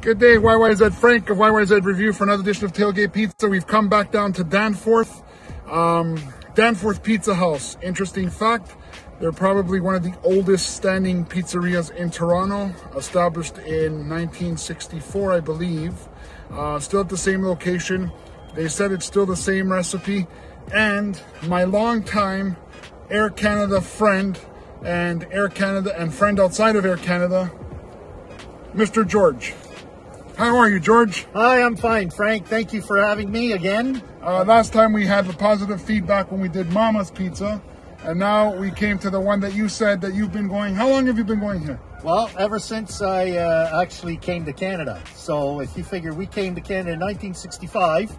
Good day, YYZ Frank of YYZ Review for another edition of Tailgate Pizza. We've come back down to Danforth. Danforth Pizza House. Interesting fact, they're probably one of the oldest standing pizzerias in Toronto, established in 1964, I believe. Still at the same location. They said it's still the same recipe. And my longtime Air Canada friend and friend outside of Air Canada, Mr. George. How are you, George? Hi, I'm fine, Frank. Thank you for having me again. Last time we had the positive feedback when we did Mama's Pizza, and now we came to the one that you said that you've been going. How long have you been going here? Well, ever since I actually came to Canada. So if you figure, we came to Canada in 1965,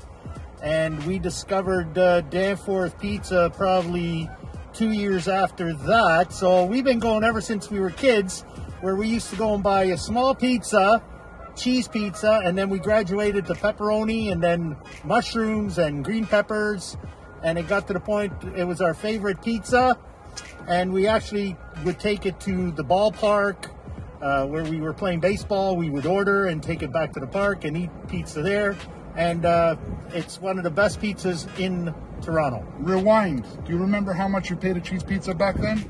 and we discovered Danforth Pizza probably 2 years after that. So we've been going ever since we were kids, where we used to go and buy a small pizza, cheese pizza, and then we graduated to pepperoni and then mushrooms and green peppers, and it got to the point it was our favorite pizza, and we actually would take it to the ballpark where we were playing baseball. We would order and take it back to the park and eat pizza there, and it's one of the best pizzas in Toronto. Rewind. Do you remember how much you paid a cheese pizza back then?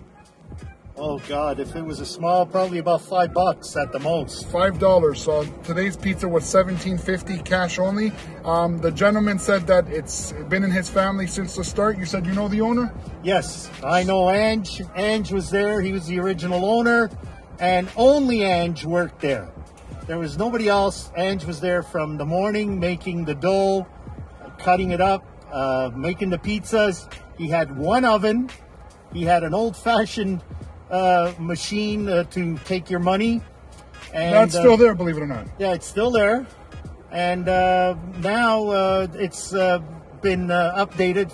Oh God, if it was a small, probably about $5 at the most. $5. So today's pizza was $17.50 cash only. The gentleman said that it's been in his family since the start. You said you know the owner? Yes, I know Ange. Ange was there. He was the original owner, and only Ange worked there. There was nobody else. Ange was there from the morning, making the dough, cutting it up, making the pizzas. He had one oven. He had an old-fashioned machine to take your money, and that's still there, believe it or not. Yeah, it's still there, and now it's been updated.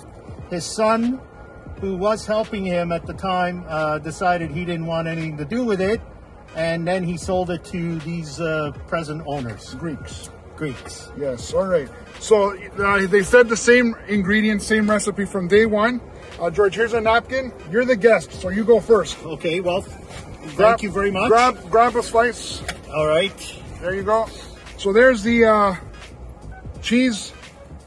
His son, who was helping him at the time, decided he didn't want anything to do with it, and then he sold it to these present owners. Greeks. Yes. All right. So they said the same ingredients, same recipe from day one. George, here's a napkin. You're the guest, so you go first. Okay, well, thank you very much. Grab a slice. All right. There you go. So there's the cheese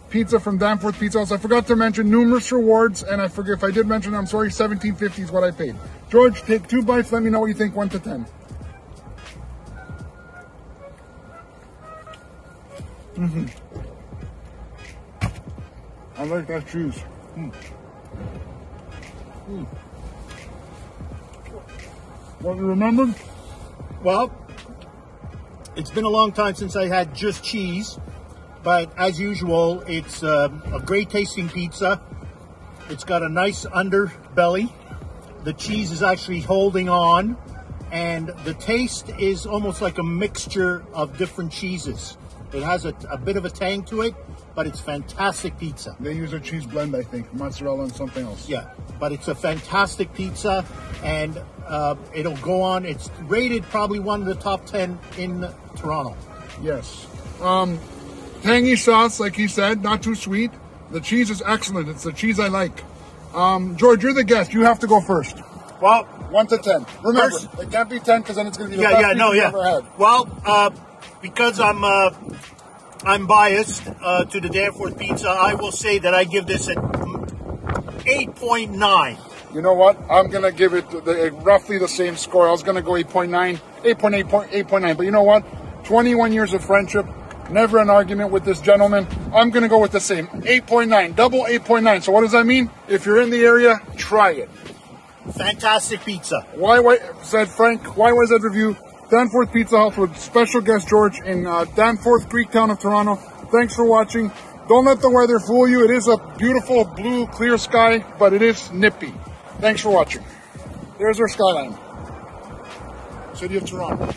pizza from Danforth Pizza House. I forgot to mention numerous rewards, and I forget if I did mention, I'm sorry, $17.50 is what I paid. George, take 2 bites. Let me know what you think, 1 to 10. I like that cheese. What, you remembered? Well, it's been a long time since I had just cheese, but as usual, it's a great tasting pizza. It's got a nice underbelly. The cheese is actually holding on, and the taste is almost like a mixture of different cheeses. It has a bit of a tang to it, but it's fantastic pizza. They use a cheese blend, I think, mozzarella and something else. Yeah, but it's a fantastic pizza, and it'll go on. It's rated probably one of the top 10 in Toronto. Yes. Tangy sauce, like he said, not too sweet. The cheese is excellent. It's the cheese I like. George, you're the guest. You have to go first. Well, 1 to 10. Remember, it can't be 10 because then it's going to be the best pizza you've ever had. Well, because I'm biased to the Danforth Pizza, I will say that I give this an 8.9. You know what? I'm going to give it roughly the same score. I was going to go 8.9, 8.9. But you know what? 21 years of friendship, never an argument with this gentleman. I'm going to go with the same, 8.9, double 8.9. So what does that mean? If you're in the area, try it. Fantastic pizza. Said Frank, YYZ Review. Danforth Pizza House with special guest George in Danforth, Greektown of Toronto. Thanks for watching. Don't let the weather fool you. It is a beautiful blue, clear sky, but it is nippy. Thanks for watching. There's our skyline. City of Toronto.